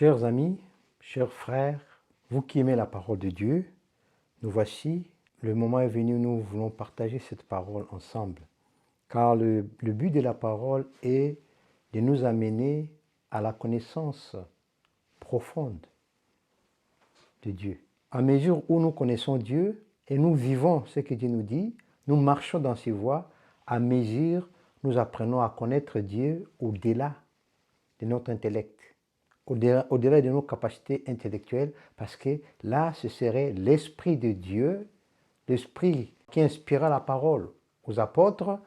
Chers amis, chers frères, vous qui aimez la parole de Dieu, nous voici, le moment est venu, nous voulons partager cette parole ensemble. Car le but de la parole est de nous amener à la connaissance profonde de Dieu. À mesure où nous connaissons Dieu et nous vivons ce que Dieu nous dit, nous marchons dans ses voies, à mesure nous apprenons à connaître Dieu au-delà de notre intellect, au-delà de nos capacités intellectuelles, parce que là, ce serait l'Esprit de Dieu, l'Esprit qui inspira la parole aux apôtres,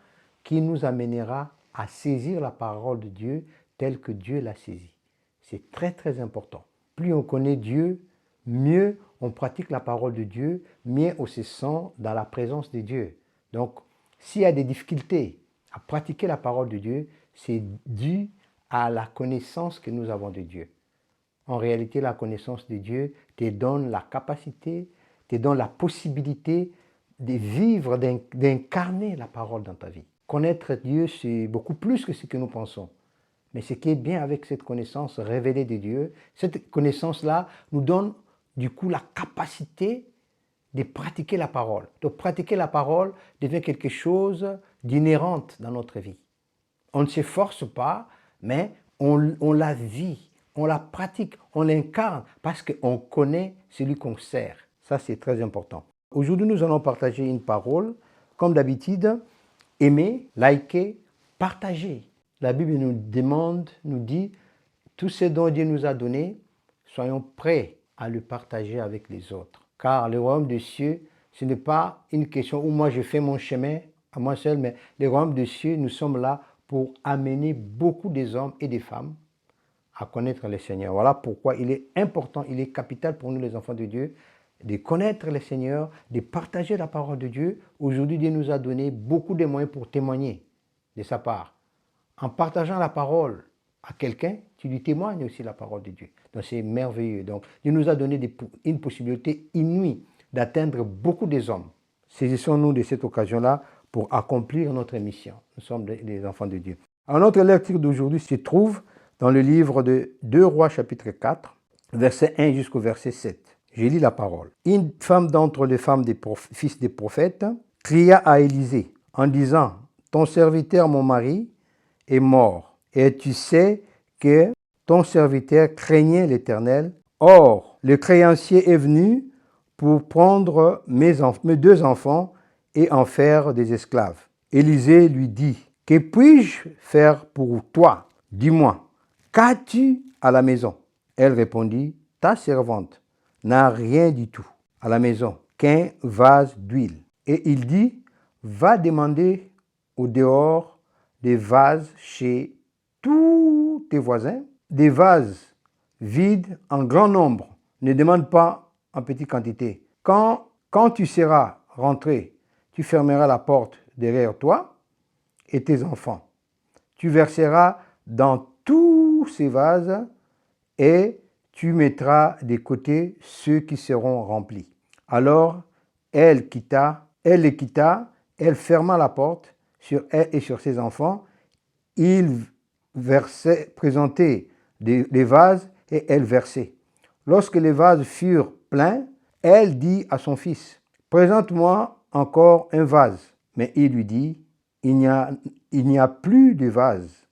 qui nous amènera à saisir la parole de Dieu telle que Dieu l'a saisie. C'est très très important. Plus on connaît Dieu, mieux on pratique la parole de Dieu, mieux on se sent dans la présence de Dieu. Donc, s'il y a des difficultés à pratiquer la parole de Dieu, c'est dû à la connaissance que nous avons de Dieu. En réalité, la connaissance de Dieu te donne la capacité, te donne la possibilité de vivre, d'incarner la parole dans ta vie. Connaître Dieu, c'est beaucoup plus que ce que nous pensons. Mais ce qui est bien avec cette connaissance révélée de Dieu, cette connaissance-là nous donne du coup la capacité de pratiquer la parole. Donc pratiquer la parole devient quelque chose d'inhérente dans notre vie. On ne s'efforce pas, mais on la vit, on la pratique, on l'incarne parce qu'on connaît celui qu'on sert. Ça, c'est très important. Aujourd'hui, nous allons partager une parole. Comme d'habitude, aimer, liker, partager. La Bible nous demande, nous dit, tout ce dont Dieu nous a donné, soyons prêts à le partager avec les autres. Car le royaume des cieux, ce n'est pas une question où moi je fais mon chemin à moi seul, mais le royaume des cieux, nous sommes là pour amener beaucoup des hommes et des femmes à connaître le Seigneur. Voilà pourquoi il est important, il est capital pour nous les enfants de Dieu, de connaître le Seigneur, de partager la parole de Dieu. Aujourd'hui, Dieu nous a donné beaucoup de moyens pour témoigner de sa part. En partageant la parole à quelqu'un, tu lui témoignes aussi la parole de Dieu. Donc c'est merveilleux. Donc Dieu nous a donné une possibilité inouïe d'atteindre beaucoup des hommes. Saisissons-nous de cette occasion-là pour accomplir notre mission. Nous sommes des enfants de Dieu. Alors notre lecture d'aujourd'hui se trouve dans le livre de 2 Rois chapitre 4, verset 1 jusqu'au verset 7. Je lis la parole. Une femme d'entre les femmes des fils des prophètes cria à Élisée en disant « Ton serviteur, mon mari, est mort, et tu sais que ton serviteur craignait l'Éternel. Or, le créancier est venu pour prendre mes 2 enfants et en faire des esclaves. » Élisée lui dit, « Que puis-je faire pour toi? Dis-moi, qu'as-tu à la maison? » Elle répondit, « Ta servante n'a rien du tout à la maison qu'un vase d'huile. » Et il dit, « Va demander au dehors des vases chez tous tes voisins, des vases vides en grand nombre. Ne demande pas en petite quantité. Quand tu seras rentré, tu fermeras la porte derrière toi et tes enfants. Tu verseras dans tous ces vases et tu mettras de côté ceux qui seront remplis. » Alors elle les quitta, elle ferma la porte sur elle et sur ses enfants. Il présentait les vases et elle versait. Lorsque les vases furent pleins, elle dit à son fils, « Présente-moi encore un vase. » Mais il lui dit, « Il n'y a plus de vase. »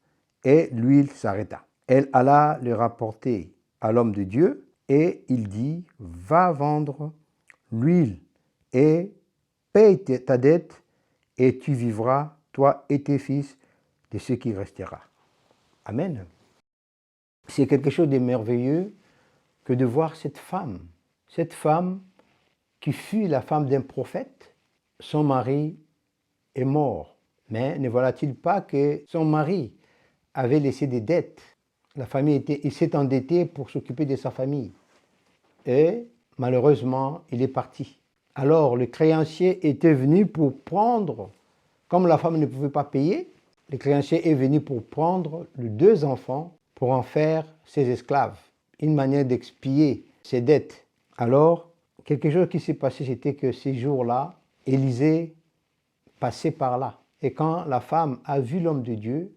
Et l'huile s'arrêta. Elle alla le rapporter à l'homme de Dieu et il dit, « Va vendre l'huile et paye ta dette et tu vivras, toi et tes fils, de ce qui restera. » Amen. C'est quelque chose de merveilleux que de voir cette femme qui fut la femme d'un prophète. Son mari est mort, mais ne voilà-t-il pas que son mari avait laissé des dettes? La famille s'est endettée pour s'occuper de sa famille. Et malheureusement, il est parti. Alors le créancier était venu pour prendre, comme la femme ne pouvait pas payer, le créancier est venu pour prendre les 2 enfants pour en faire ses esclaves. Une manière d'expier ses dettes. Alors, quelque chose qui s'est passé, c'était que ces jours-là, Élisée passait par là. Et quand la femme a vu l'homme de Dieu,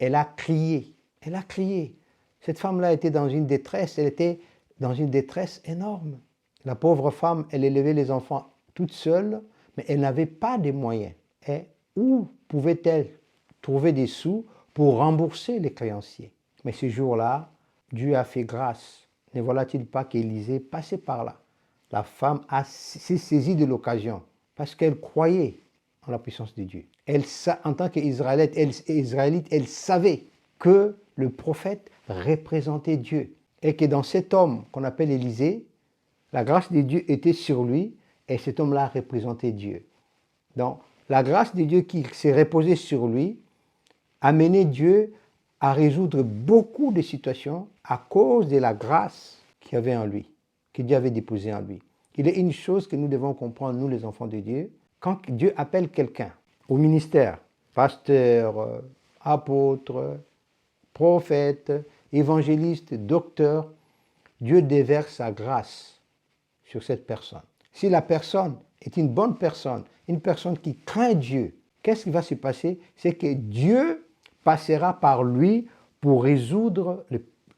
elle a crié. Elle a crié. Cette femme-là était dans une détresse, elle était dans une détresse énorme. La pauvre femme, elle élevait les enfants toute seule, mais elle n'avait pas de moyens. Et où pouvait-elle trouver des sous pour rembourser les créanciers? Mais ce jour-là, Dieu a fait grâce. Ne voilà-t-il pas qu'Élisée passait par là? La femme s'est saisie de l'occasion parce qu'elle croyait en la puissance de Dieu. En tant qu'Israélite, elle savait que le prophète représentait Dieu et que dans cet homme qu'on appelle Élisée, la grâce de Dieu était sur lui et cet homme-là représentait Dieu. Donc, la grâce de Dieu qui s'est reposée sur lui a mené Dieu à résoudre beaucoup de situations à cause de la grâce qu'il y avait en lui, que Dieu avait déposée en lui. Il est une chose que nous devons comprendre, nous les enfants de Dieu, quand Dieu appelle quelqu'un au ministère, pasteur, apôtre, prophète, évangéliste, docteur, Dieu déverse sa grâce sur cette personne. Si la personne est une bonne personne, une personne qui craint Dieu, qu'est-ce qui va se passer? C'est que Dieu passera par lui pour résoudre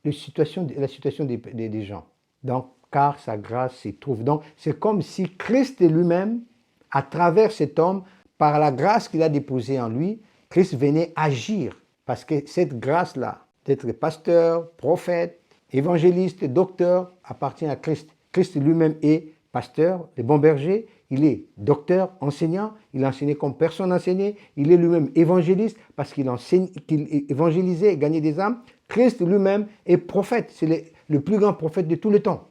la situation des gens. Donc, car sa grâce s'y trouve. Donc, c'est comme si Christ lui-même, à travers cet homme, par la grâce qu'il a déposée en lui, Christ venait agir. Parce que cette grâce-là, d'être pasteur, prophète, évangéliste, docteur, appartient à Christ. Christ lui-même est pasteur, le bon berger, il est docteur, enseignant, il enseignait comme personne n'enseignait, il est lui-même évangéliste parce qu'il évangélisait et gagnait des âmes. Christ lui-même est prophète, c'est le plus grand prophète de tout le temps.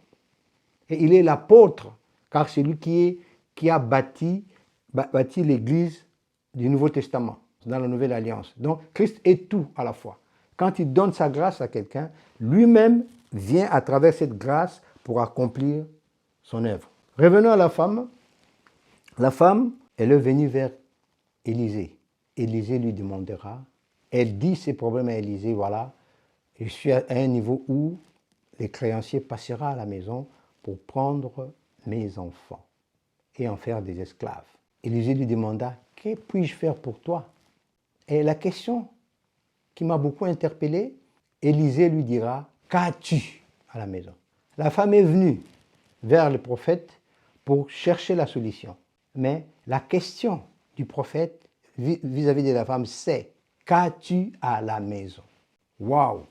Et il est l'apôtre, car c'est lui qui a bâti l'église du Nouveau Testament, dans la Nouvelle Alliance. Donc Christ est tout à la fois. Quand il donne sa grâce à quelqu'un, lui-même vient à travers cette grâce pour accomplir son œuvre. Revenons à la femme. La femme, elle est venue vers Élisée. Élisée lui demandera. Elle dit ses problèmes à Élisée, voilà, je suis à un niveau où les créanciers passeront à la maison pour prendre mes enfants et en faire des esclaves. Élisée lui demanda, que puis-je faire pour toi? Et la question qui m'a beaucoup interpellé, Élisée lui dira, qu'as-tu à la maison? La femme est venue vers le prophète pour chercher la solution. Mais la question du prophète vis-à-vis de la femme, c'est qu'as-tu à la maison? Waouh!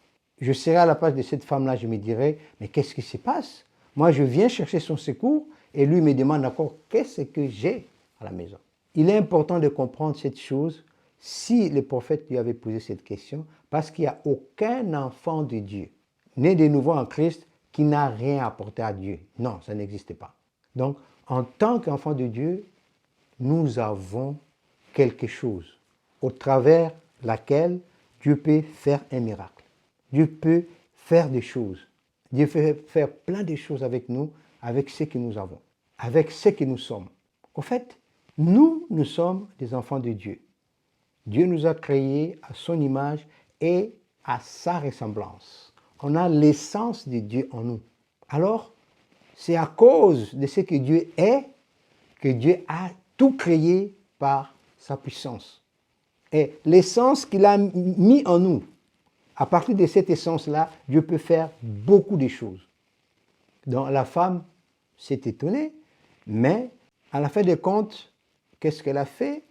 Je serais à la place de cette femme-là, je me dirais, mais qu'est-ce qui se passe? Moi, je viens chercher son secours et lui me demande encore, qu'est-ce que j'ai à la maison? Il est important de comprendre cette chose si le prophète lui avait posé cette question, parce qu'il n'y a aucun enfant de Dieu, né de nouveau en Christ, qui n'a rien apporté à Dieu. Non, ça n'existe pas. Donc, en tant qu'enfant de Dieu, nous avons quelque chose au travers laquelle Dieu peut faire un miracle. Dieu peut faire des choses. Dieu peut faire plein de choses avec nous, avec ce que nous avons, avec ce que nous sommes. En fait, nous sommes des enfants de Dieu. Dieu nous a créés à son image et à sa ressemblance. On a l'essence de Dieu en nous. Alors, c'est à cause de ce que Dieu est que Dieu a tout créé par sa puissance. Et l'essence qu'il a mis en nous, à partir de cette essence-là, Dieu peut faire beaucoup de choses. Donc la femme s'est étonnée, mais à la fin des comptes, qu'est-ce qu'elle a fait?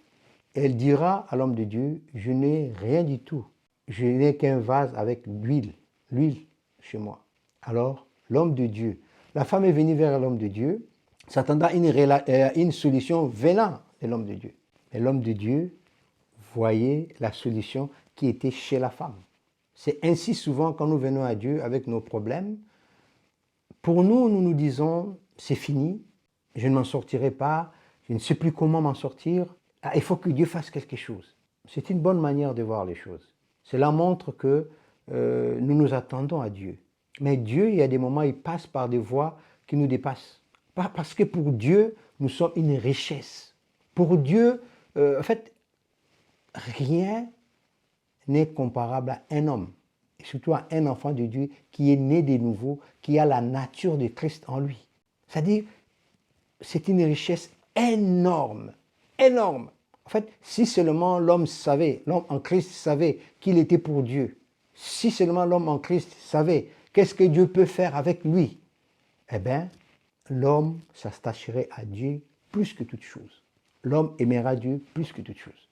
Elle dira à l'homme de Dieu, je n'ai rien du tout. Je n'ai qu'un vase avec l'huile chez moi. Alors, l'homme de Dieu, la femme est venue vers l'homme de Dieu, s'attendant à une solution venant de l'homme de Dieu. Et l'homme de Dieu voyait la solution qui était chez la femme. C'est ainsi souvent quand nous venons à Dieu avec nos problèmes. Pour nous, nous nous disons, c'est fini, je ne m'en sortirai pas, je ne sais plus comment m'en sortir. Ah, il faut que Dieu fasse quelque chose. C'est une bonne manière de voir les choses. Cela montre que nous nous attendons à Dieu. Mais Dieu, il y a des moments, il passe par des voies qui nous dépassent. Parce que pour Dieu, nous sommes une richesse. Pour Dieu, en fait, rien n'est comparable à un homme, et surtout à un enfant de Dieu qui est né de nouveau, qui a la nature de Christ en lui. C'est-à-dire, c'est une richesse énorme, énorme. En fait, si seulement l'homme en Christ savait qu'il était pour Dieu, Si seulement l'homme en Christ savait qu'est-ce que Dieu peut faire avec lui, eh bien, l'homme s'attacherait à Dieu plus que toute chose. L'homme aimera Dieu plus que toute chose.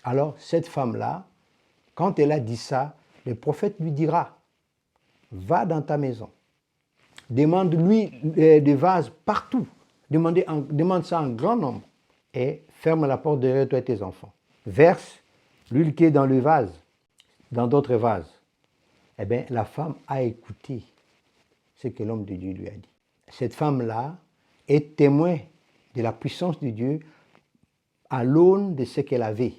Alors, cette femme-là, quand elle a dit ça, le prophète lui dira, va dans ta maison, demande-lui des vases partout, demande ça en grand nombre, et ferme la porte derrière toi et tes enfants. Verse l'huile qui est dans le vase, dans d'autres vases. Eh bien, la femme a écouté ce que l'homme de Dieu lui a dit. Cette femme-là est témoin de la puissance de Dieu à l'aune de ce qu'elle avait.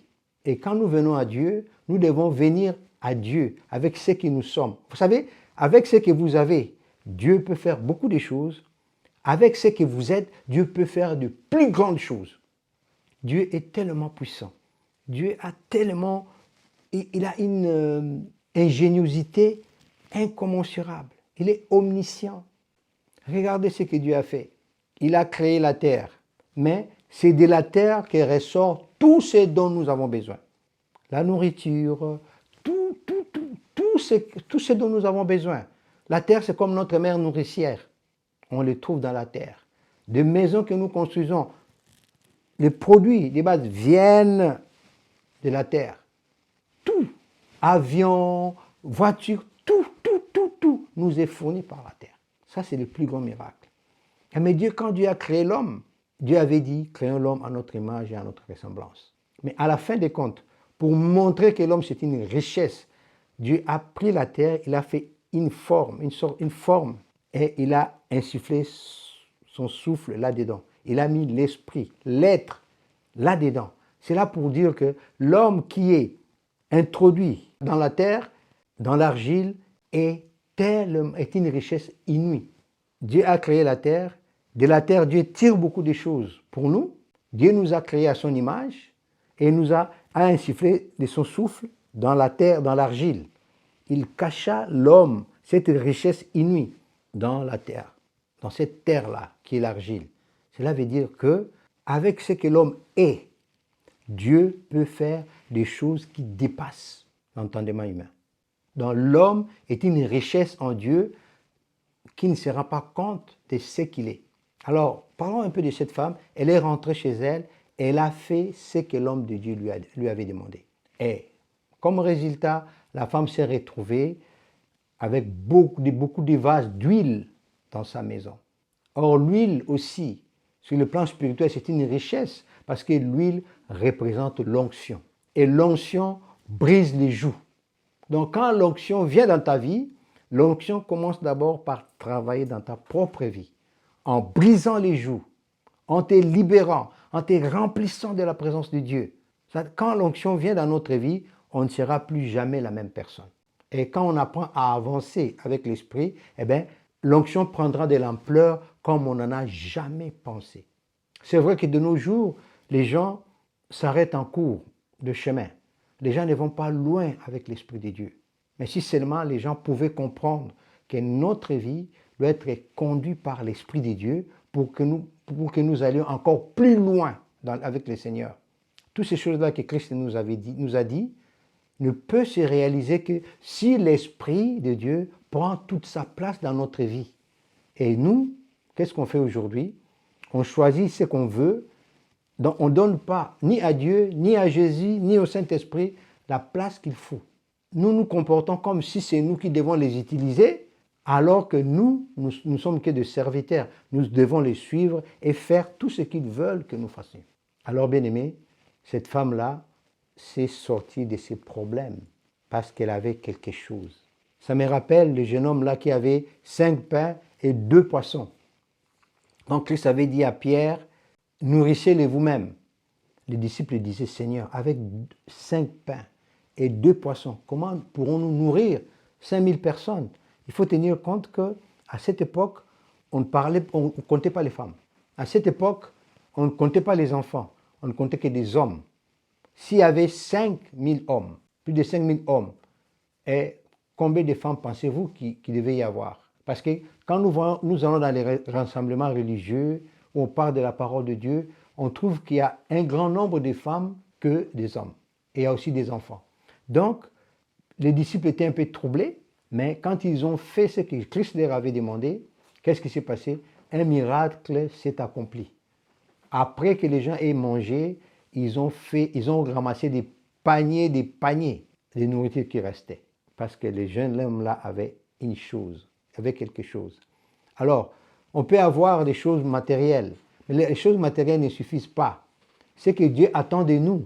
Et quand nous venons à Dieu, nous devons venir à Dieu avec ce que nous sommes. Vous savez, avec ce que vous avez, Dieu peut faire beaucoup de choses. Avec ce que vous êtes, Dieu peut faire de plus grandes choses. Dieu est tellement puissant. Dieu a tellement... Il a une ingéniosité incommensurable. Il est omniscient. Regardez ce que Dieu a fait. Il a créé la terre. Mais c'est de la terre que ressort tout ce dont nous avons besoin. La nourriture, tout ce dont nous avons besoin. La terre, c'est comme notre mère nourricière. On le trouve dans la terre. Des maisons que nous construisons, les produits de base viennent de la terre. Tout, avions, voitures, tout nous est fourni par la terre. Ça, c'est le plus grand miracle. Mais Dieu, quand Dieu a créé l'homme, Dieu avait dit, créons l'homme à notre image et à notre ressemblance. Mais à la fin des comptes, pour montrer que l'homme c'est une richesse, Dieu a pris la terre, il a fait une forme, et il a insufflé son souffle là-dedans. Il a mis l'esprit, l'être là-dedans. C'est là pour dire que l'homme qui est introduit dans la terre, dans l'argile, est une richesse inouïe. Dieu a créé la terre. De la terre, Dieu tire beaucoup de choses pour nous. Dieu nous a créés à son image et nous a insufflé de son souffle dans la terre, dans l'argile. Il cacha l'homme, cette richesse inouïe, dans la terre, dans cette terre-là qui est l'argile. Cela veut dire que avec ce que l'homme est, Dieu peut faire des choses qui dépassent l'entendement humain. Donc l'homme est une richesse en Dieu qui ne se rend pas compte de ce qu'il est. Alors, parlons un peu de cette femme. Elle est rentrée chez elle, elle a fait ce que l'homme de Dieu lui avait demandé. Et comme résultat, la femme s'est retrouvée avec beaucoup de vases d'huile dans sa maison. Or, l'huile aussi, sur le plan spirituel, c'est une richesse parce que l'huile représente l'onction. Et l'onction brise les joues. Donc, quand l'onction vient dans ta vie, l'onction commence d'abord par travailler dans ta propre vie, en brisant les joues, en te libérant, en te remplissant de la présence de Dieu. Quand l'onction vient dans notre vie, on ne sera plus jamais la même personne. Et quand on apprend à avancer avec l'esprit, eh bien, l'onction prendra de l'ampleur comme on n'en a jamais pensé. C'est vrai que de nos jours, les gens s'arrêtent en cours de chemin. Les gens ne vont pas loin avec l'Esprit de Dieu. Mais si seulement les gens pouvaient comprendre que notre vie doit être conduite par l'Esprit de Dieu pour que nous allions encore plus loin avec le Seigneur. Toutes ces choses-là que Christ nous a dit ne peut se réaliser que si l'Esprit de Dieu prend toute sa place dans notre vie. Et nous, qu'est-ce qu'on fait aujourd'hui? On choisit ce qu'on veut. Donc on ne donne pas ni à Dieu, ni à Jésus, ni au Saint-Esprit la place qu'il faut. Nous nous comportons comme si c'est nous qui devons les utiliser, alors que nous sommes que des serviteurs. Nous devons les suivre et faire tout ce qu'ils veulent que nous fassions. Alors, bien-aimés, cette femme-là s'est sortie de ses problèmes parce qu'elle avait quelque chose. Ça me rappelle le jeune homme-là qui avait 5 pains et 2 poissons. Donc Christ avait dit à Pierre, nourrissez-les vous-même. Les disciples disaient, Seigneur, avec 5 pains et 2 poissons, comment pourrons-nous nourrir 5000 personnes? Il faut tenir compte qu'à cette époque, on ne comptait pas les femmes. À cette époque, on ne comptait pas les enfants. On ne comptait que des hommes. S'il y avait 5000 hommes, plus de 5000 hommes, et combien de femmes pensez-vous qu'il devait y avoir? Parce que quand nous allons dans les rassemblements religieux, où on parle de la parole de Dieu, on trouve qu'il y a un grand nombre de femmes que des hommes. Et il y a aussi des enfants. Donc, les disciples étaient un peu troublés, mais quand ils ont fait ce que Christ leur avait demandé, qu'est-ce qui s'est passé? Un miracle s'est accompli. Après que les gens aient mangé, ils ont ramassé des paniers de nourriture qui restait. Parce que les jeunes hommes-là avaient quelque chose. Alors, on peut avoir des choses matérielles, mais les choses matérielles ne suffisent pas. Ce que Dieu attend de nous,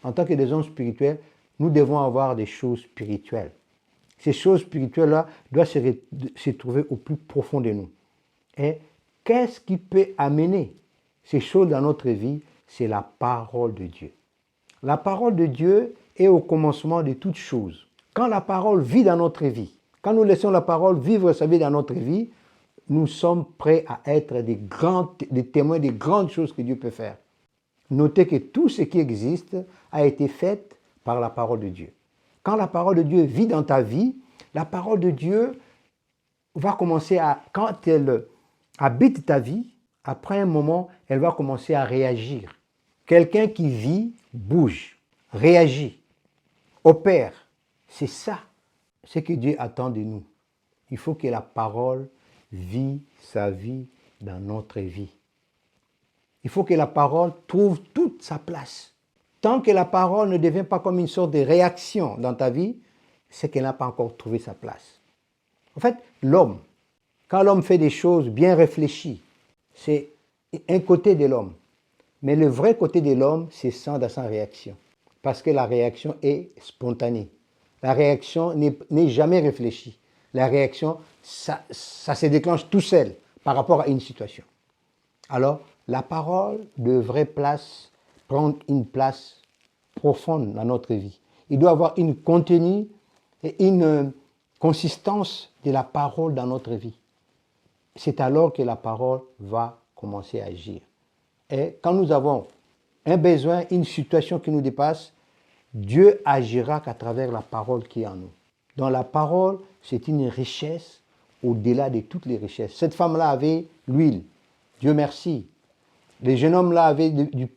en tant que des hommes spirituels, nous devons avoir des choses spirituelles. Ces choses spirituelles-là doivent se trouver au plus profond de nous. Et qu'est-ce qui peut amener ces choses dans notre vie? C'est la parole de Dieu. La parole de Dieu est au commencement de toutes choses. Quand la parole vit dans notre vie, quand nous laissons la parole vivre sa vie dans notre vie, nous sommes prêts à être des témoins des grandes choses que Dieu peut faire. Notez que tout ce qui existe a été fait par la parole de Dieu. Quand la parole de Dieu vit dans ta vie, la parole de Dieu va commencer quand elle habite ta vie, après un moment, elle va commencer à réagir. Quelqu'un qui vit, bouge, réagit, opère. C'est ça ce que Dieu attend de nous. Il faut que la parole vit sa vie dans notre vie. Il faut que la parole trouve toute sa place. Tant que la parole ne devient pas comme une sorte de réaction dans ta vie, c'est qu'elle n'a pas encore trouvé sa place. En fait, l'homme, quand l'homme fait des choses bien réfléchies, c'est un côté de l'homme. Mais le vrai côté de l'homme, c'est dans sa réaction. Parce que la réaction est spontanée. La réaction n'est jamais réfléchie. La réaction, ça se déclenche tout seul par rapport à une situation. Alors, la parole devrait prendre une place profonde dans notre vie. Il doit avoir une contenu et une consistance de la parole dans notre vie. C'est alors que la parole va commencer à agir. Et quand nous avons un besoin, une situation qui nous dépasse, Dieu agira qu'à travers la parole qui est en nous. Donc la parole, c'est une richesse au-delà de toutes les richesses. Cette femme-là avait l'huile. Dieu merci. Les jeunes hommes-là avaient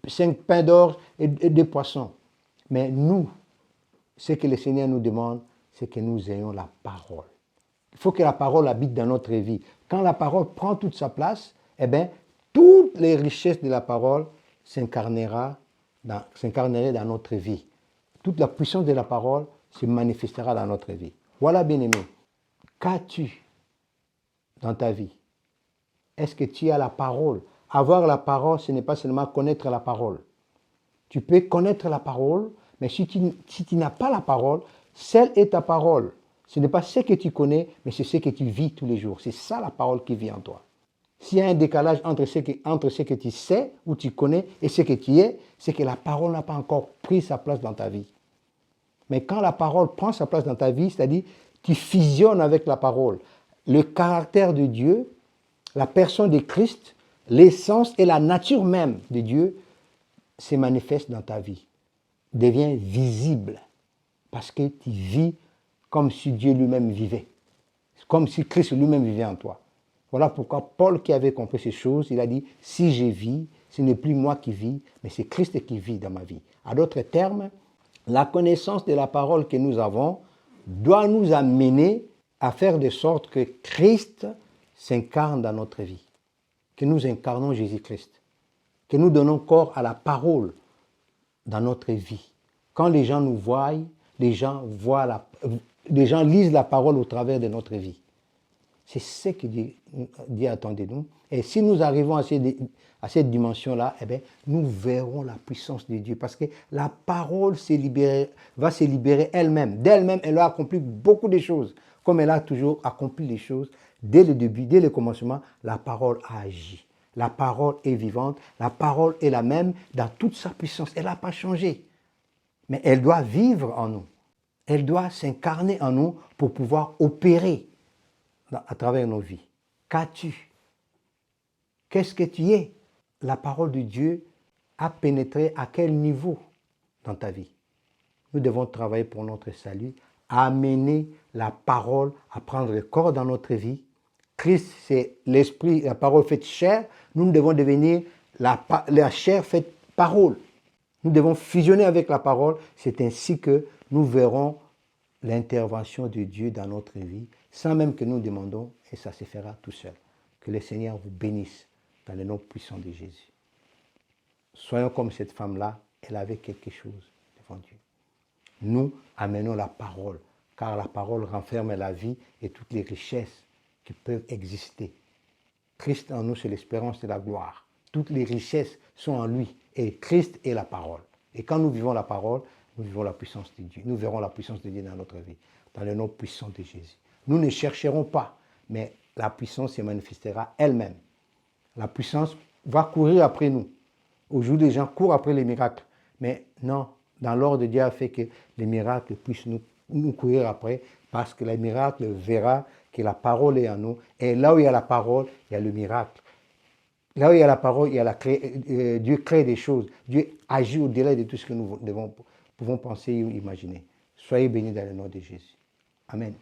5 pains d'or et 2 poissons. Mais nous, ce que le Seigneur nous demande, c'est que nous ayons la parole. Il faut que la parole habite dans notre vie. Quand la parole prend toute sa place, eh bien, toutes les richesses de la parole s'incarneraient dans notre vie. Toute la puissance de la parole se manifestera dans notre vie. Voilà, bien-aimé, qu'as-tu dans ta vie? Est-ce que tu as la parole? Avoir la parole, ce n'est pas seulement connaître la parole. Tu peux connaître la parole, mais si tu n'as pas la parole, celle est ta parole. Ce n'est pas ce que tu connais, mais c'est ce que tu vis tous les jours. C'est ça la parole qui vit en toi. S'il y a un décalage entre ce que tu sais ou tu connais et ce que tu es, c'est que la parole n'a pas encore pris sa place dans ta vie. Mais quand la parole prend sa place dans ta vie, c'est-à-dire tu fusionnes avec la parole, le caractère de Dieu, la personne de Christ, l'essence et la nature même de Dieu se manifestent dans ta vie, devient visible parce que tu vis comme si Dieu lui-même vivait, comme si Christ lui-même vivait en toi. Voilà pourquoi Paul, qui avait compris ces choses, il a dit, si je vis, ce n'est plus moi qui vis, mais c'est Christ qui vit dans ma vie. À d'autres termes, la connaissance de la parole que nous avons doit nous amener à faire de sorte que Christ s'incarne dans notre vie, que nous incarnons Jésus-Christ, que nous donnons corps à la parole dans notre vie. Quand les gens nous voient, les gens lisent la parole au travers de notre vie. C'est ce que Dieu attend de nous. Et si nous arrivons à cette dimension-là, eh bien, nous verrons la puissance de Dieu. Parce que la parole va se libérer elle-même. D'elle-même, elle a accompli beaucoup de choses. Comme elle a toujours accompli les choses, dès le début, dès le commencement, la parole a agi. La parole est vivante. La parole est la même dans toute sa puissance. Elle n'a pas changé. Mais elle doit vivre en nous. Elle doit s'incarner en nous pour pouvoir opérer à travers nos vies. Qu'as-tu? Qu'est-ce que tu es? La parole de Dieu a pénétré à quel niveau dans ta vie? Nous devons travailler pour notre salut, amener la parole à prendre le corps dans notre vie. Christ, c'est l'esprit, la parole faite chair. Nous devons devenir la chair faite parole. Nous devons fusionner avec la parole. C'est ainsi que nous verrons l'intervention de Dieu dans notre vie, sans même que nous demandons, et ça se fera tout seul. Que le Seigneur vous bénisse dans le nom puissant de Jésus. Soyons comme cette femme-là, elle avait quelque chose devant Dieu. Nous amenons la parole, car la parole renferme la vie et toutes les richesses qui peuvent exister. Christ en nous, c'est l'espérance de la gloire. Toutes les richesses sont en lui, et Christ est la parole. Et quand nous vivons la parole, nous vivons la puissance de Dieu. Nous verrons la puissance de Dieu dans notre vie, dans le nom puissant de Jésus. Nous ne chercherons pas, mais la puissance se manifestera elle-même. La puissance va courir après nous. Aujourd'hui, les gens courent après les miracles. Mais non, dans l'ordre de Dieu a fait que les miracles puissent nous courir après, parce que les miracles verra que la parole est en nous. Et là où il y a la parole, il y a le miracle. Là où il y a la parole, il y a Dieu crée des choses. Dieu agit au-delà de tout ce que nous pouvons penser ou imaginer. Soyez bénis dans le nom de Jésus. Amen.